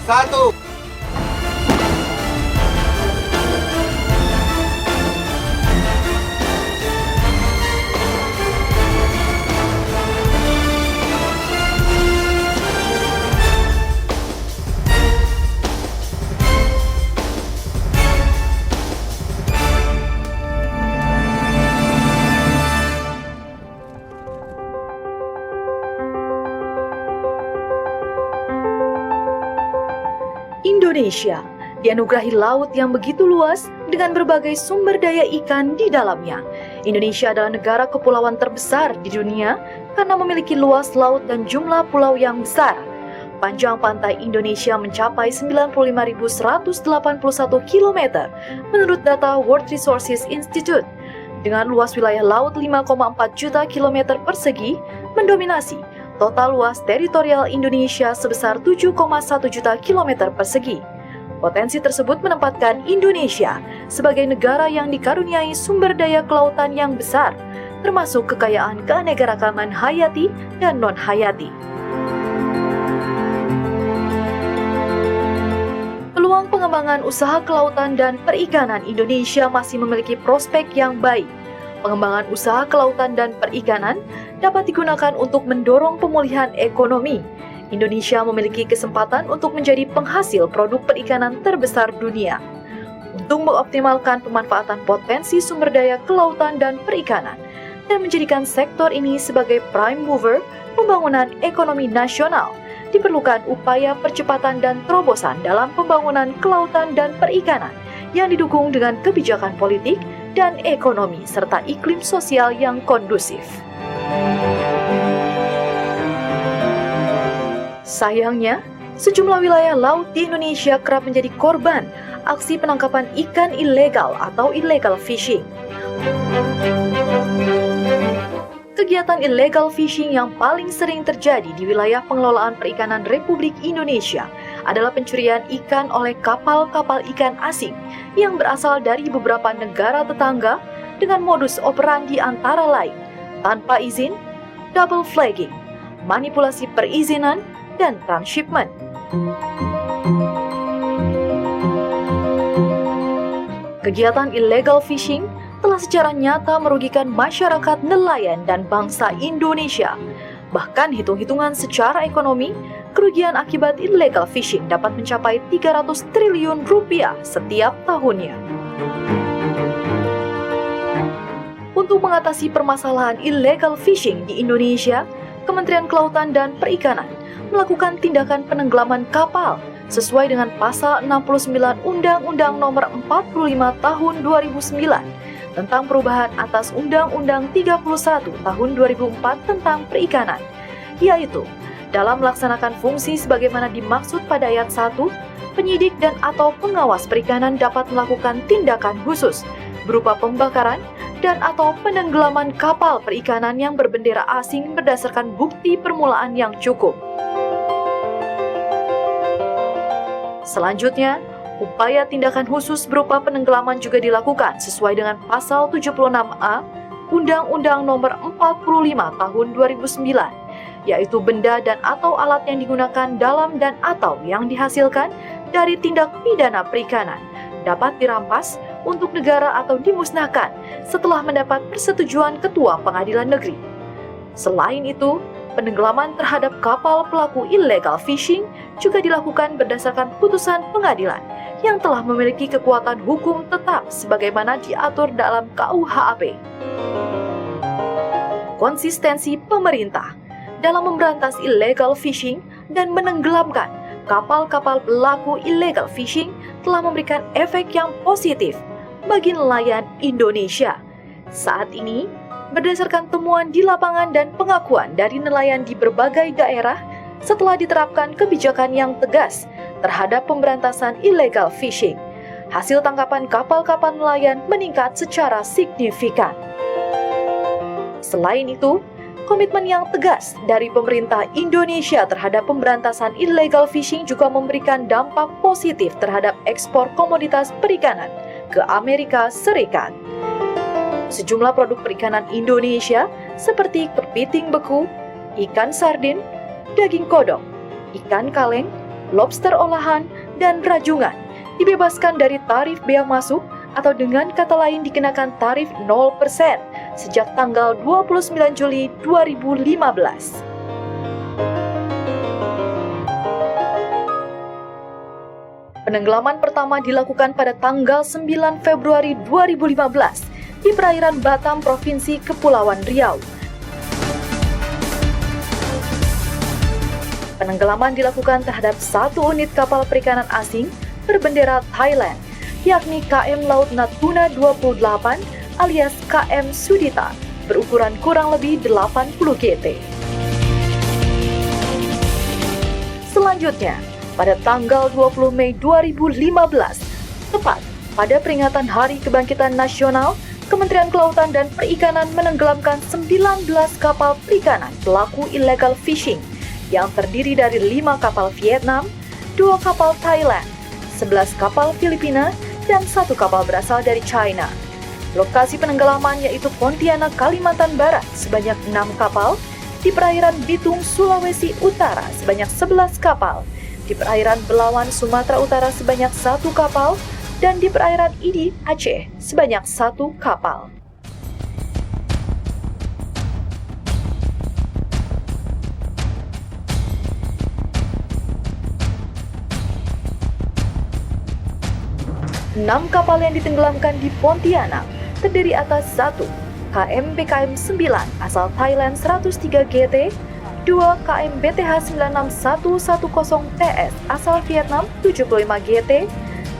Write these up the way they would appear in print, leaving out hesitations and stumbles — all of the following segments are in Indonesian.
Satu. Indonesia dianugerahi laut yang begitu luas dengan berbagai sumber daya ikan di dalamnya. Indonesia adalah negara kepulauan terbesar di dunia karena memiliki luas laut dan jumlah pulau yang besar. Panjang pantai Indonesia mencapai 95.181 km menurut data World Resources Institute. Dengan luas wilayah laut 5,4 juta kilometer persegi, mendominasi total luas teritorial Indonesia sebesar 7,1 juta kilometer persegi. Potensi tersebut menempatkan Indonesia sebagai negara yang dikaruniai sumber daya kelautan yang besar, termasuk kekayaan keanekaragaman hayati dan non-hayati. Peluang pengembangan usaha kelautan dan perikanan Indonesia masih memiliki prospek yang baik. Pengembangan usaha kelautan dan perikanan dapat digunakan untuk mendorong pemulihan ekonomi. Indonesia memiliki kesempatan untuk menjadi penghasil produk perikanan terbesar dunia. Untuk mengoptimalkan pemanfaatan potensi sumber daya kelautan dan perikanan dan menjadikan sektor ini sebagai prime mover pembangunan ekonomi nasional, diperlukan upaya percepatan dan terobosan dalam pembangunan kelautan dan perikanan yang didukung dengan kebijakan politik dan ekonomi serta iklim sosial yang kondusif. Sayangnya, sejumlah wilayah laut di Indonesia kerap menjadi korban aksi penangkapan ikan ilegal atau illegal fishing. Kegiatan illegal fishing yang paling sering terjadi di wilayah pengelolaan perikanan Republik Indonesia adalah pencurian ikan oleh kapal-kapal ikan asing yang berasal dari beberapa negara tetangga dengan modus operandi antara lain tanpa izin, double flagging, manipulasi perizinan, dan transshipment. Kegiatan illegal fishing telah secara nyata merugikan masyarakat nelayan dan bangsa Indonesia. Bahkan hitung-hitungan secara ekonomi, kerugian akibat illegal fishing dapat mencapai 300 triliun rupiah setiap tahunnya. Untuk mengatasi permasalahan illegal fishing di Indonesia, Kementerian Kelautan dan Perikanan melakukan tindakan penenggelaman kapal sesuai dengan pasal 69 Undang-Undang Nomor 45 Tahun 2009 tentang perubahan atas Undang-Undang 31 Tahun 2004 tentang perikanan, yaitu dalam melaksanakan fungsi sebagaimana dimaksud pada ayat 1, penyidik dan atau pengawas perikanan dapat melakukan tindakan khusus berupa pembakaran dan atau penenggelaman kapal perikanan yang berbendera asing berdasarkan bukti permulaan yang cukup. Selanjutnya, upaya tindakan khusus berupa penenggelaman juga dilakukan sesuai dengan pasal 76A Undang-Undang Nomor 45 Tahun 2009, yaitu benda dan atau alat yang digunakan dalam dan atau yang dihasilkan dari tindak pidana perikanan dapat dirampas untuk negara atau dimusnahkan setelah mendapat persetujuan Ketua Pengadilan Negeri. Selain itu, penenggelaman terhadap kapal pelaku illegal fishing juga dilakukan berdasarkan putusan pengadilan yang telah memiliki kekuatan hukum tetap sebagaimana diatur dalam KUHP. Konsistensi pemerintah dalam memberantas illegal fishing dan menenggelamkan kapal-kapal pelaku illegal fishing telah memberikan efek yang positif bagi nelayan Indonesia. Saat ini, berdasarkan temuan di lapangan dan pengakuan dari nelayan di berbagai daerah, setelah diterapkan kebijakan yang tegas terhadap pemberantasan illegal fishing, hasil tangkapan kapal-kapal nelayan meningkat secara signifikan. Selain itu, komitmen yang tegas dari pemerintah Indonesia terhadap pemberantasan illegal fishing juga memberikan dampak positif terhadap ekspor komoditas perikanan ke Amerika Serikat. Sejumlah produk perikanan Indonesia seperti kepiting beku, ikan sardin, daging kodok, ikan kaleng, lobster olahan, dan rajungan dibebaskan dari tarif bea masuk atau dengan kata lain dikenakan tarif 0% sejak tanggal 29 Juli 2015. Penenggelaman pertama dilakukan pada tanggal 9 Februari 2015 di perairan Batam, Provinsi Kepulauan Riau. Penenggelaman dilakukan terhadap satu unit kapal perikanan asing berbendera Thailand, yakni KM Laut Natuna 28 alias KM Sudita, berukuran kurang lebih 80 GT. Selanjutnya, pada tanggal 20 Mei 2015, tepat pada peringatan Hari Kebangkitan Nasional, Kementerian Kelautan dan Perikanan menenggelamkan 19 kapal perikanan pelaku illegal fishing yang terdiri dari 5 kapal Vietnam, 2 kapal Thailand, 11 kapal Filipina, dan 1 kapal berasal dari China. Lokasi penenggelaman yaitu Pontianak, Kalimantan Barat sebanyak 6 kapal, di perairan Bitung, Sulawesi Utara sebanyak 11 kapal, di perairan Belawan, Sumatera Utara sebanyak 1 kapal, dan di perairan Idi, Aceh sebanyak 1 kapal. Enam kapal yang ditenggelamkan di Pontianak terdiri atas 1 KM BKM 9 asal Thailand 103 GT, 2 KM BTH 96110 TS asal Vietnam 75 GT,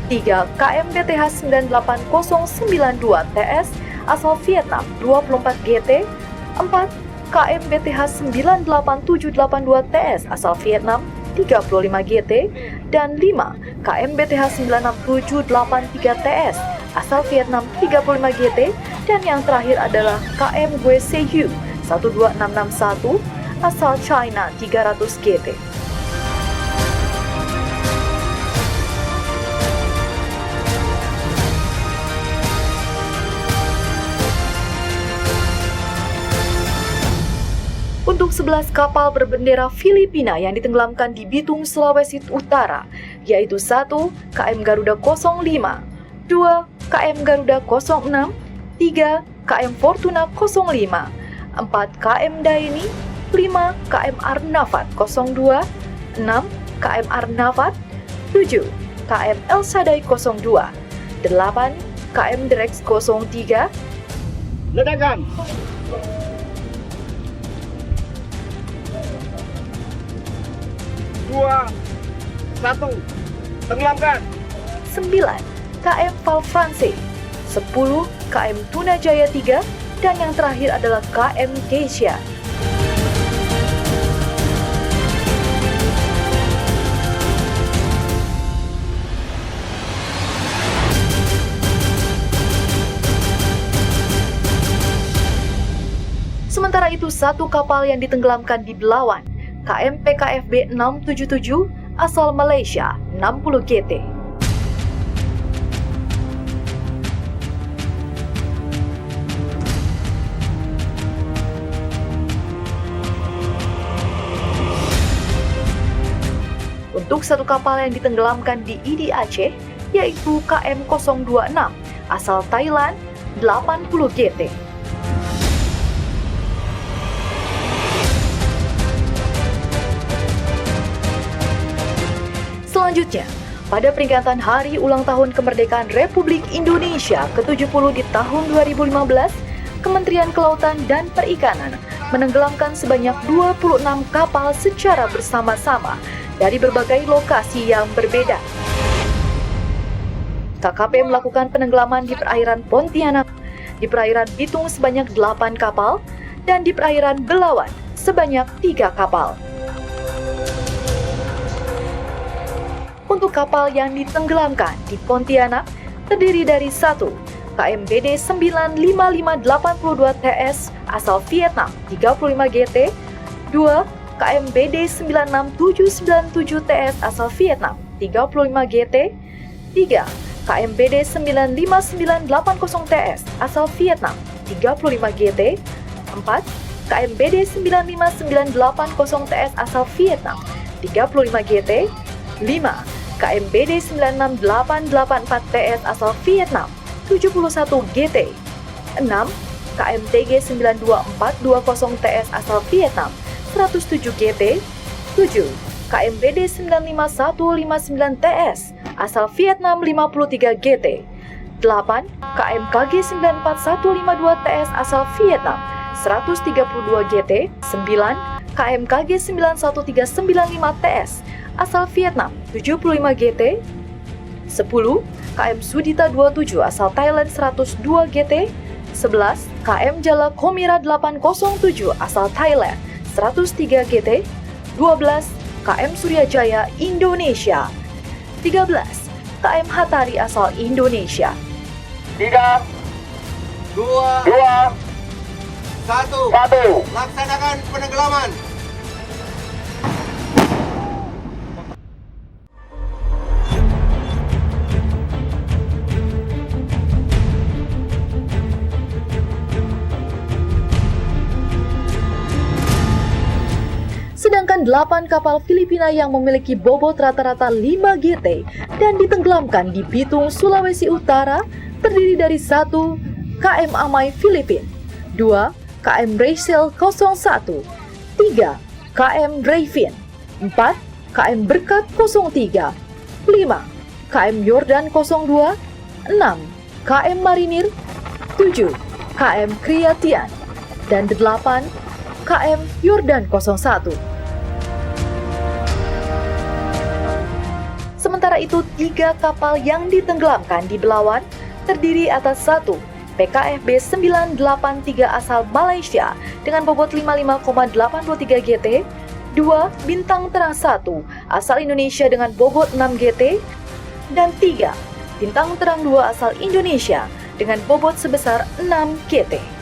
3 KM BTH 98092 TS asal Vietnam 24 GT, 4 KM BTH 98782 TS asal Vietnam 35 GT, dan 5 KM BTH 96783 TS asal Vietnam 35 GT, dan yang terakhir adalah KM Guizhou 12661 asal China 300 GT. Untuk 11 kapal berbendera Filipina yang ditenggelamkan di Bitung, Sulawesi Utara, yaitu 1 KM Garuda 05, 2 KM Garuda 06, 3 KM Fortuna 05, 4 KM Daini, 5 KM Arnafat 02, 6 KM Arnafat, 7 KM El Sadai 02, 8 KM Drex 03. Ledakan. 2, 1, tenggelamkan. 9 KM Val France, 10 KM Tuna Jaya 3, dan yang terakhir adalah KM Geisha. Sementara itu, 1 kapal yang ditenggelamkan di Belawan, KM PKFB 677 asal Malaysia 60 GT. Untuk 1 kapal yang ditenggelamkan di Idi Aceh, yaitu KM 026 asal Thailand 80 GT. Selanjutnya, pada peringatan Hari Ulang Tahun Kemerdekaan Republik Indonesia ke-70 di tahun 2015, Kementerian Kelautan dan Perikanan menenggelamkan sebanyak 26 kapal secara bersama-sama dari berbagai lokasi yang berbeda. KKP melakukan penenggelaman di perairan Pontianak, di perairan Bitung sebanyak 8 kapal, dan di perairan Belawan sebanyak 3 kapal. Untuk kapal yang ditenggelamkan di Pontianak terdiri dari 1 KM BD 95582 TS asal Vietnam 35 GT, 2 KM BD 96797 TS asal Vietnam 35 GT, 3 KM BD 95980 TS asal Vietnam 35 GT, 4 KM BD 95980 TS asal Vietnam 35 GT, 5. KM BD 96884 TS asal Vietnam 71 GT. 6. KM TG 92420 TS asal Vietnam 107 GT. 7. KM BD 95159 TS asal Vietnam 53 GT. 8. KM KG 94152 TS asal Vietnam 132 GT. 9. KM KG 91395 TS asal Vietnam 75 GT. 10. KM Sudita 27 asal Thailand 102 GT. 11. KM Jala Komira 807 asal Thailand 103 GT. 12. KM Surya Jaya Indonesia. 13. KM Hatari asal Indonesia. 3, 2, 2, 1. 1. Laksanakan penenggelaman. Sedangkan 8 kapal Filipina yang memiliki bobot rata-rata 5 GT dan ditenggelamkan di Bitung, Sulawesi Utara terdiri dari 1. KM Amai Filipin, 2. KM Rachel 01, 3. KM Rayfin, 4. KM Berkat 03, 5. KM Yordan 02, 6. KM Marinir, 7. KM Kriatian, dan 8. KM Yordan 01. Sementara itu, 3 kapal yang ditenggelamkan di Belawan terdiri atas 1. PKFB 983 asal Malaysia dengan bobot 55,83 GT, 2. Bintang Terang 1 asal Indonesia dengan bobot 6 GT, dan 3. Bintang Terang 2 asal Indonesia dengan bobot sebesar 6 GT.